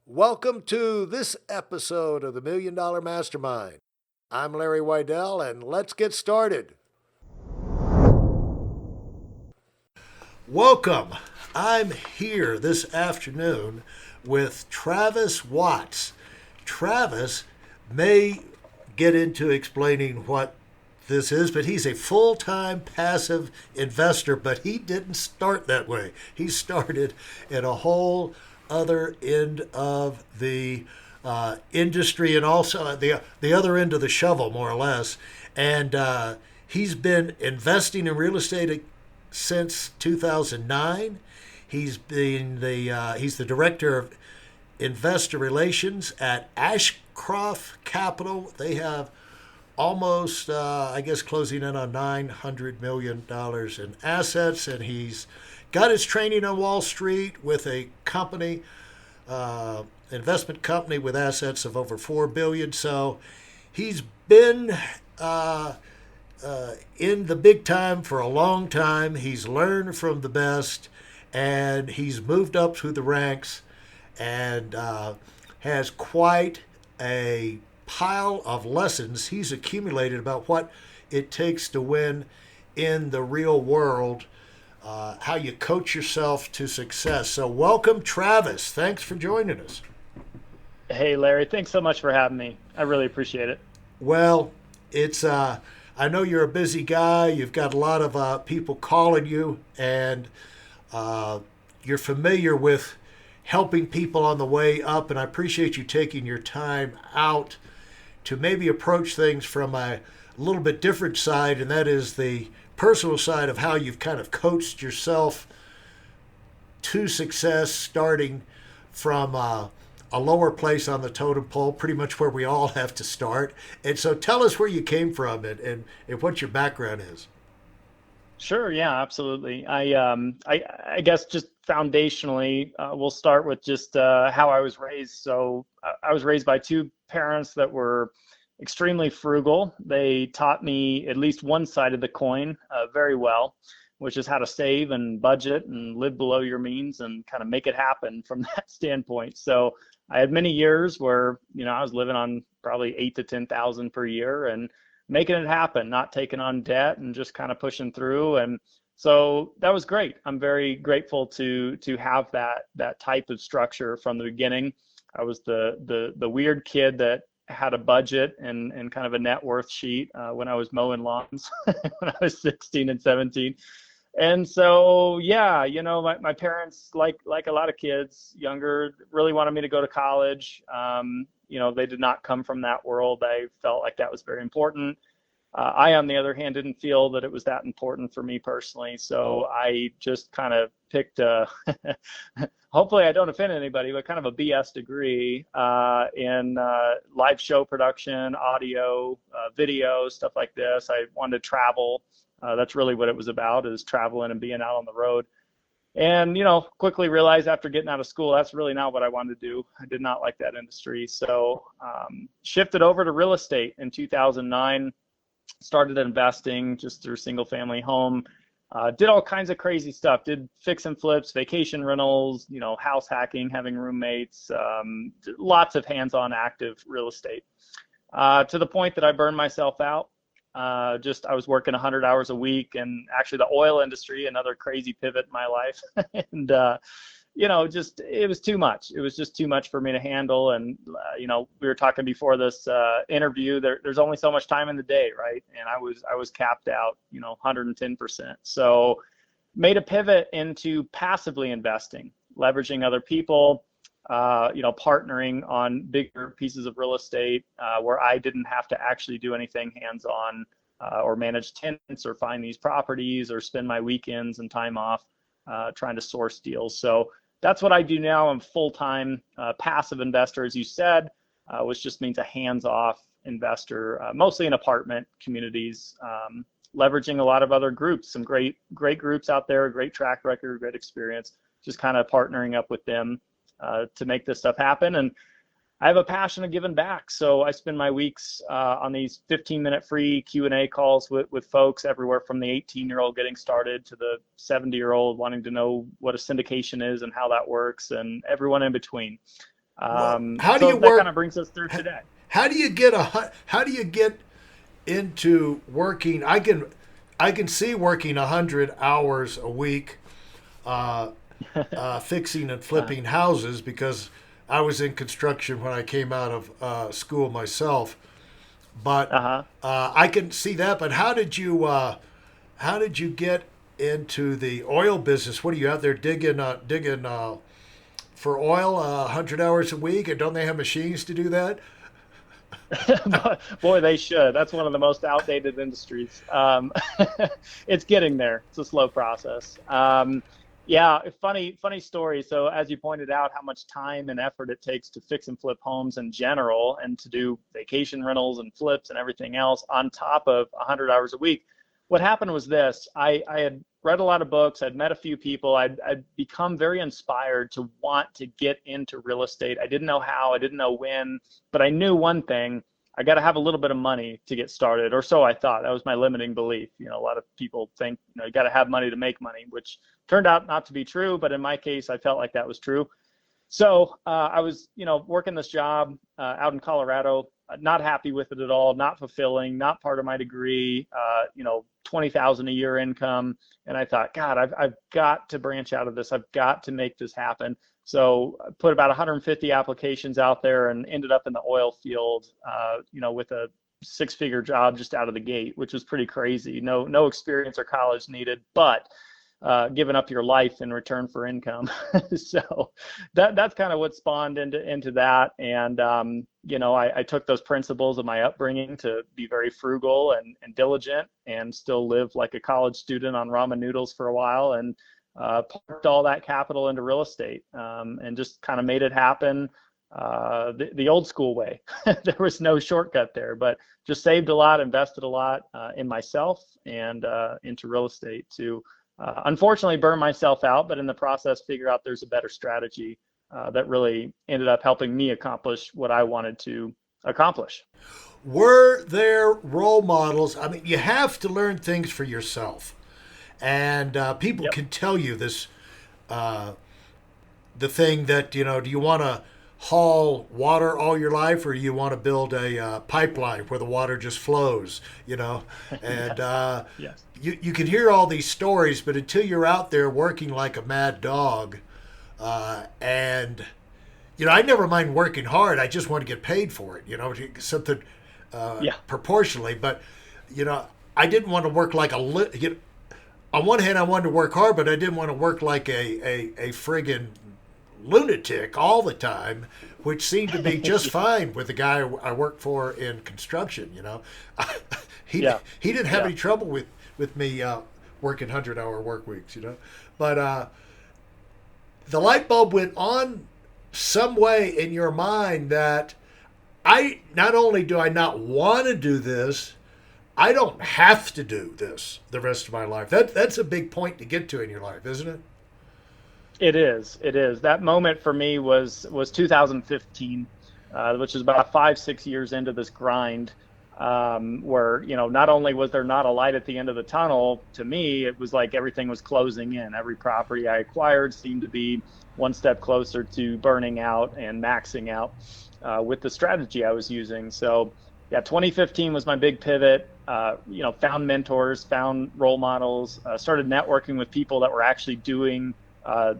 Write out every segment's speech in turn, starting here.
Welcome to this episode of the Million Dollar Mastermind. I'm Larry Weidel, and let's get started. Welcome. I'm here this afternoon with Travis Watts. Travis may get into explaining what this is, but he's a full-time passive investor, but he didn't start that way. He started at a whole other end of the industry and also the other end of the shovel, more or less. And he's been investing in real estate since 2009. He's the director of investor relations at Ashcroft Capital. They have almost, closing in on $900 million in assets. And he's got his training on Wall Street with a company, investment company with assets of over $4 billion. So he's been in the big time for a long time. He's learned from the best, and he's moved up through the ranks and has quite a pile of lessons he's accumulated about what it takes to win in the real world, how you coach yourself to success. So welcome, Travis. Thanks for joining us. Hey, Larry, thanks so much for having me. I really appreciate it. Well, it's I know you're a busy guy. You've got a lot of people calling you, and you're familiar with helping people on the way up, and I appreciate you taking your time out to maybe approach things from a little bit different side, and that is the personal side of how you've kind of coached yourself to success, starting from a lower place on the totem pole, pretty much where we all have to start. And so tell us where you came from and what your background is. Sure, yeah, absolutely. I guess just foundationally, we'll start with just how I was raised. So I was raised by two parents that were extremely frugal. They taught me at least one side of the coin very well, which is how to save and budget and live below your means and kind of make it happen from that standpoint. So I had many years where, I was living on probably 8 to 10,000 per year and making it happen, not taking on debt and just kind of pushing through. And so that was great. I'm very grateful to have that type of structure from the beginning. I was the weird kid that had a budget and kind of a net worth sheet when I was mowing lawns when I was 16 and 17. And so, yeah, my parents, like a lot of kids younger, really wanted me to go to college. They did not come from that world. I felt like that was very important. I, on the other hand, didn't feel that it was that important for me personally. So I just kind of picked hopefully I don't offend anybody, but kind of a BS degree in live show production, audio, video, stuff like this. I wanted to travel. That's really what it was about, is traveling and being out on the road. And, quickly realized after getting out of school, that's really not what I wanted to do. I did not like that industry. So shifted over to real estate in 2009, started investing just through single family home, did all kinds of crazy stuff, did fix and flips, vacation rentals, house hacking, having roommates, lots of hands-on active real estate, to the point that I burned myself out. I was working 100 hours a week, and actually the oil industry, another crazy pivot in my life. And, it was too much. It was just too much for me to handle. And, we were talking before this interview, there's only so much time in the day, right? And I was capped out, 110%. So made a pivot into passively investing, leveraging other people, partnering on bigger pieces of real estate where I didn't have to actually do anything hands-on or manage tenants or find these properties or spend my weekends and time off trying to source deals. So that's what I do now. I'm full-time passive investor, as you said, which just means a hands-off investor, mostly in apartment communities, leveraging a lot of other groups, some great groups out there, great track record, great experience, just kind of partnering up with them to make this stuff happen. And I have a passion of giving back. So I spend my weeks on these 15-minute free Q&A calls with folks everywhere from the 18-year-old getting started to the 70-year-old wanting to know what a syndication is and how that works, and everyone in between. Well, how do So you that kind work? of brings us through today. How do you get into working? I can see working 100 hours a week, uh, fixing and Uh, flipping houses because I was in construction when I came out of school myself. But uh-huh. I can see that. But how did you get into the oil business? What are you out there digging for oil 100 hours a week? And don't they have machines to do that? Boy, they should. That's one of the most outdated industries. It's getting there. It's a slow process. Yeah, funny story. So as you pointed out, how much time and effort it takes to fix and flip homes in general, and to do vacation rentals and flips and everything else on top of 100 hours a week. What happened was this: I had read a lot of books. I'd met a few people. I'd become very inspired to want to get into real estate. I didn't know how. I didn't know when, but I knew one thing: I got to have a little bit of money to get started, or so I thought. That was my limiting belief. A lot of people think, you got to have money to make money, which turned out not to be true. But in my case, I felt like that was true. So I was, working this job out in Colorado, not happy with it at all, not fulfilling, not part of my degree. 20,000 a year income, and I thought, God, I've got to branch out of this. I've got to make this happen. So I put about 150 applications out there and ended up in the oil field, with a six-figure job just out of the gate, which was pretty crazy. No experience or college needed, but giving up your life in return for income. So that's kind of what spawned into that. And I took those principles of my upbringing to be very frugal and diligent, and still live like a college student on ramen noodles for a while, and parked all that capital into real estate, and just kind of made it happen the old school way. There was no shortcut there, but just saved a lot, invested a lot in myself and into real estate to unfortunately burn myself out, but in the process figure out there's a better strategy that really ended up helping me accomplish what I wanted to accomplish. Were there role models? I mean, you have to learn things for yourself, and people Yep. can tell you this. The thing that do you want to haul water all your life, or you want to build a pipeline where the water just flows? And Yes. Yes. you can hear all these stories, but until you're out there working like a mad dog, and I never mind working hard. I just want to get paid for it. Something Yeah. proportionally. But I didn't want to work like on one hand, I wanted to work hard, but I didn't want to work like a friggin' lunatic all the time, which seemed to be just fine with the guy I worked for in construction. he Yeah. he didn't have Yeah. any trouble with me working 100-hour work weeks. But the light bulb went on some way in your mind that I not only do I not want to do this, I don't have to do this the rest of my life. That's a big point to get to in your life, isn't it? It is. It is. That moment for me was 2015, which is about 5 6 years into this grind, where not only was there not a light at the end of the tunnel, to me it was like everything was closing in. Every property I acquired seemed to be one step closer to burning out and maxing out with the strategy I was using. So yeah, 2015 was my big pivot. Found mentors, found role models, started networking with people that were actually doing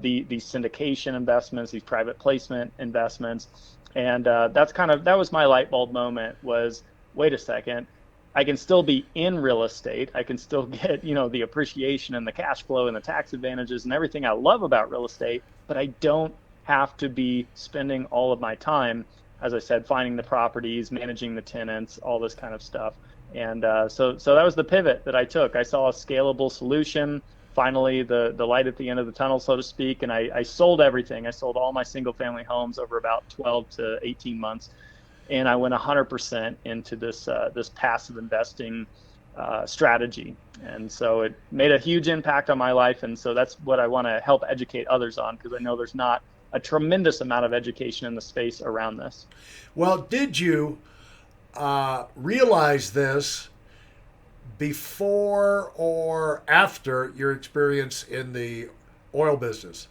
these syndication investments, these private placement investments. And that was my light bulb moment. Was, wait a second, I can still be in real estate. I can still get, the appreciation and the cash flow and the tax advantages and everything I love about real estate, but I don't have to be spending all of my time, as I said, finding the properties, managing the tenants, all this kind of stuff. And so that was the pivot that I took. I saw a scalable solution, finally the light at the end of the tunnel, so to speak. And I sold everything. I sold all my single family homes over about 12 to 18 months. And I went 100% into this passive investing strategy. And so it made a huge impact on my life. And so that's what I want to help educate others on, because I know there's not a tremendous amount of education in the space around this. Well, did you realize this before or after your experience in the oil business?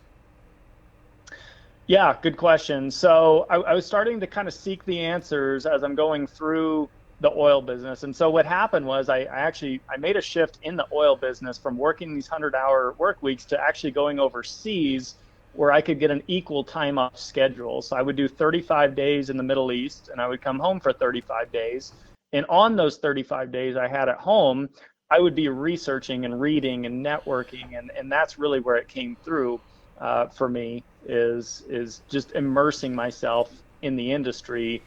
Yeah, good question. So I was starting to kind of seek the answers as I'm going through the oil business. And so what happened was I made a shift in the oil business from working these 100-hour work weeks to actually going overseas where I could get an equal time off schedule. So I would do 35 days in the Middle East and I would come home for 35 days. And on those 35 days I had at home, I would be researching and reading and networking. And that's really where it came through for me is just immersing myself in the industry,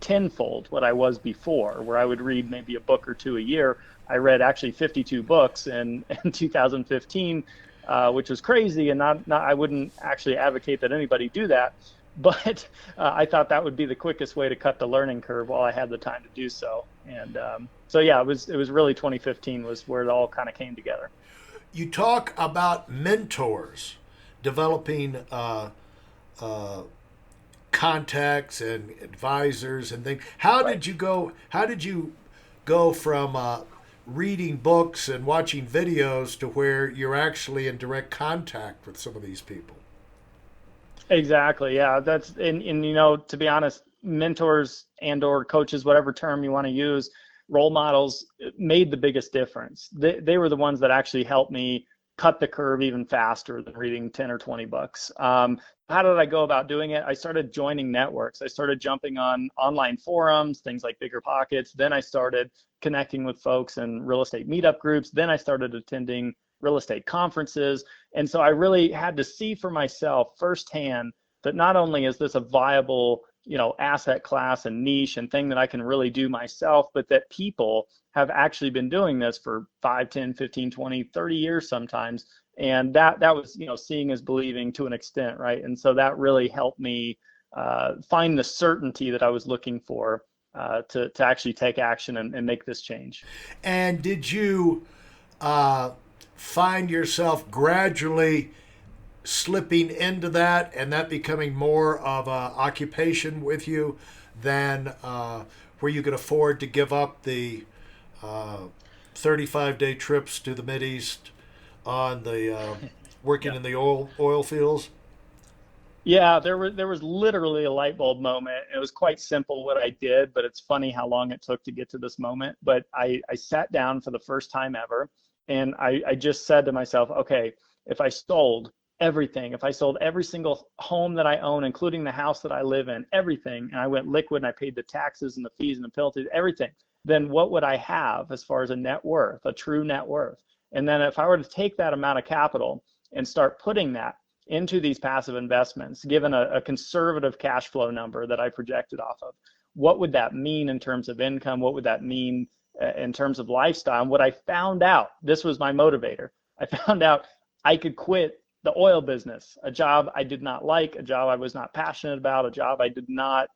tenfold what I was before, where I would read maybe a book or two a year. I read actually 52 books in 2015, which was crazy, and not I wouldn't actually advocate that anybody do that, but I thought that would be the quickest way to cut the learning curve while I had the time to do so. And so yeah, it was really 2015 was where it all kind of came together. You talk about mentors developing uh, contacts and advisors and things. How Right. did you go? How did you go from reading books and watching videos to where you're actually in direct contact with some of these people? Exactly. Yeah. And to be honest, mentors and or coaches, whatever term you want to use, role models made the biggest difference. They were the ones that actually helped me cut the curve even faster than reading 10 or 20 books. How did I go about doing it? I started joining networks. I started jumping on online forums, things like Bigger Pockets. Then I started connecting with folks in real estate meetup groups. Then I started attending real estate conferences. And so I really had to see for myself firsthand that not only is this a viable, asset class and niche and thing that I can really do myself, but that people have actually been doing this for 5, 10, 15, 20, 30 years sometimes. And that was, seeing is believing to an extent, right? And so that really helped me find the certainty that I was looking for to actually take action and make this change. And did you uh, find yourself gradually slipping into that and that becoming more of a occupation with you than where you could afford to give up the uh, 35-day trips to the Mideast on the working Yeah. in the oil fields? Yeah, there was literally a light bulb moment. It was quite simple what I did, but it's funny how long it took to get to this moment. But I sat down for the first time ever, and I just said to myself, okay, if I sold everything, if I sold every single home that I own, including the house that I live in, everything, and I went liquid and I paid the taxes and the fees and the penalties, everything, then what would I have as far as a net worth, a true net worth? And then if I were to take that amount of capital and start putting that into these passive investments, given a conservative cash flow number that I projected off of, what would that mean in terms of income? What would that mean in terms of lifestyle? And what I found out, this was my motivator. I found out I could quit the oil business, a job I did not like, a job I was not passionate about, a job I did not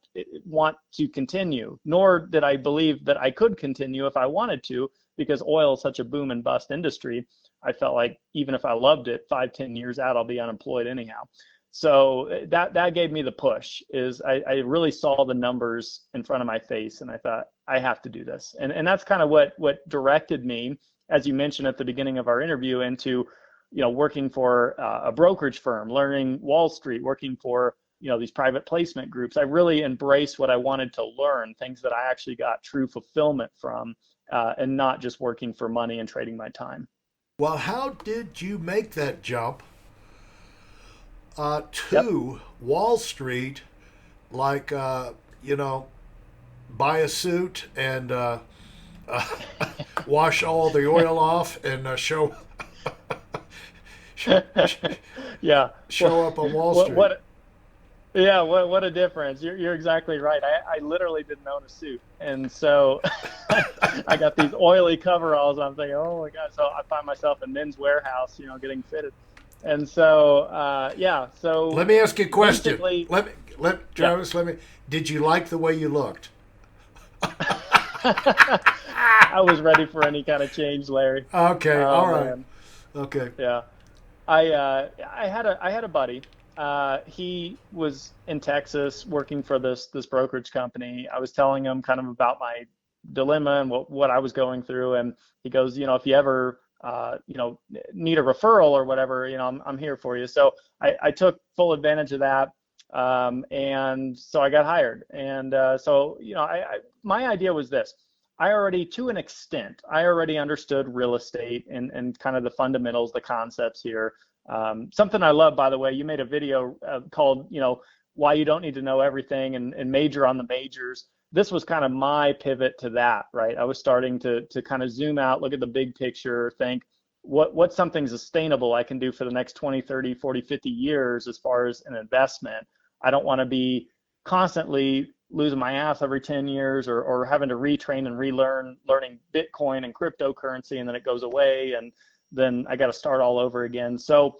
want to continue, nor did I believe that I could continue if I wanted to, because oil is such a boom and bust industry. I felt like even if I loved it, 5, 10 years out, I'll be unemployed anyhow. So that gave me the push. Is I really saw the numbers in front of my face, and I thought I have to do this. And that's kind of what directed me, as you mentioned at the beginning of our interview, into working for a brokerage firm, learning Wall Street, working for these private placement groups. I really embraced what I wanted to learn, things that I actually got true fulfillment from, and not just working for money and trading my time. Well, how did you make that jump Yep. to Wall Street? Like, buy a suit and uh, wash all the oil off and Yeah. Well, show up on Wall what Street. what yeah, what a difference. You're exactly right. I literally didn't own a suit. And so I got these oily coveralls. I'm thinking, oh my God. So I find myself in Men's Warehouse, getting fitted. And so yeah, Let so me ask you a question. basically, Let yeah. Travis. Let me. Did you like the way you looked? I was ready for any kind of change, Larry. Okay. Oh All right. man. Okay. Yeah. I had a buddy. He was in Texas working for this brokerage company. I was telling him kind of about my dilemma and what I was going through, and he goes, if you ever need a referral or whatever, I'm here for you. So I took full advantage of that. And so I got hired. And so, my idea was this. To an extent, I already understood real estate and kind of the fundamentals, the concepts here. Something I love, by the way, you made a video called, why you don't need to know everything and major on the majors. This was kind of my pivot to that, right? I was starting to kind of zoom out, look at the big picture, think what's something sustainable I can do for the next 20, 30, 40, 50 years as far as an investment. I don't want to be constantly losing my ass every 10 years or having to retrain and relearn learning Bitcoin and cryptocurrency, and then it goes away and then I got to start all over again. So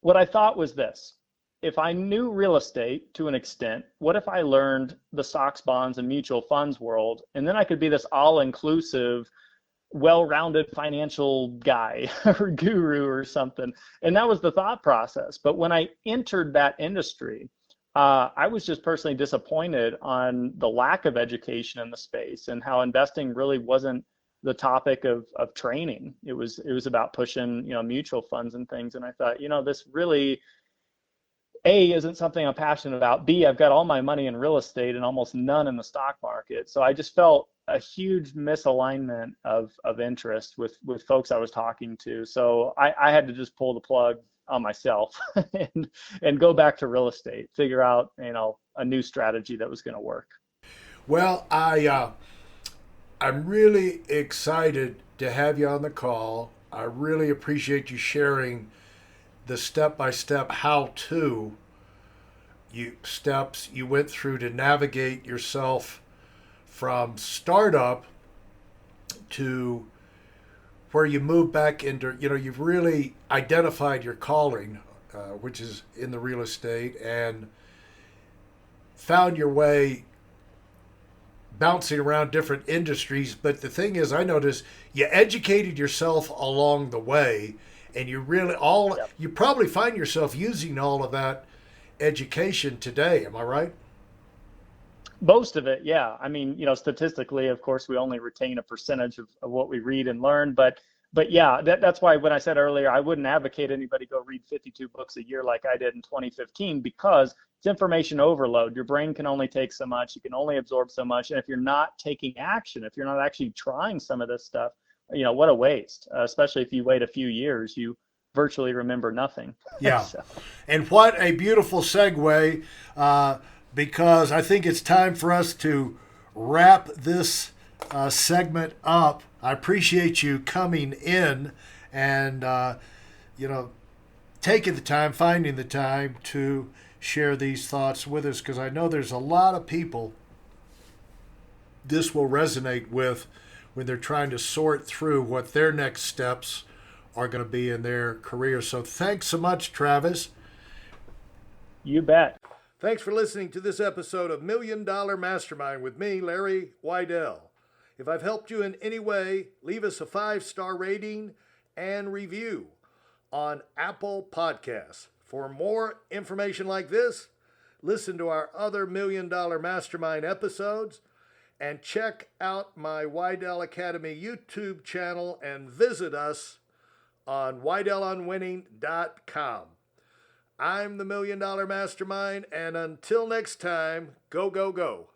what I thought was this: if I knew real estate to an extent, what if I learned the stocks, bonds, and mutual funds world, and then I could be this all-inclusive, well-rounded financial guy or guru or something. And that was the thought process. But when I entered that industry, I was just personally disappointed on the lack of education in the space and how investing really wasn't the topic of training. It was about pushing, mutual funds and things. And I thought, this really, A, isn't something I'm passionate about. B, I've got all my money in real estate and almost none in the stock market. So I just felt a huge misalignment of interest with folks I was talking to. So I had to just pull the plug on myself and go back to real estate, figure out, a new strategy that was going to work. Well, I'm really excited to have you on the call. I really appreciate you sharing the step-by-step how-to steps you went through to navigate yourself from startup to where you move back into, you've really identified your calling, which is in the real estate, and found your way bouncing around different industries. But the thing is, I noticed you educated yourself along the way, and you really Yep. you probably find yourself using all of that education today. Am I right? Most of it, yeah. I mean, statistically, of course, we only retain a percentage of what we read and learn, but yeah, that's why when I said earlier, I wouldn't advocate anybody go read 52 books a year like I did in 2015, because it's information overload. Your brain can only take so much, you can only absorb so much, and if you're not taking action, if you're not actually trying some of this stuff, what a waste. Especially if you wait a few years, you virtually remember nothing. Yeah. So, And what a beautiful segue, because I think it's time for us to wrap this segment up. I appreciate you coming in and, taking the time, finding the time to share these thoughts with us, because I know there's a lot of people this will resonate with when they're trying to sort through what their next steps are going to be in their career. So thanks so much, Travis. you bet. Thanks for listening to this episode of Million Dollar Mastermind with me, Larry Weidel. If I've helped you in any way, leave us a 5-star rating and review on Apple Podcasts. For more information like this, listen to our other Million Dollar Mastermind episodes and check out my Weidel Academy YouTube channel and visit us on WeidelOnWinning.com. I'm the Million Dollar Mastermind, and until next time, go, go, go.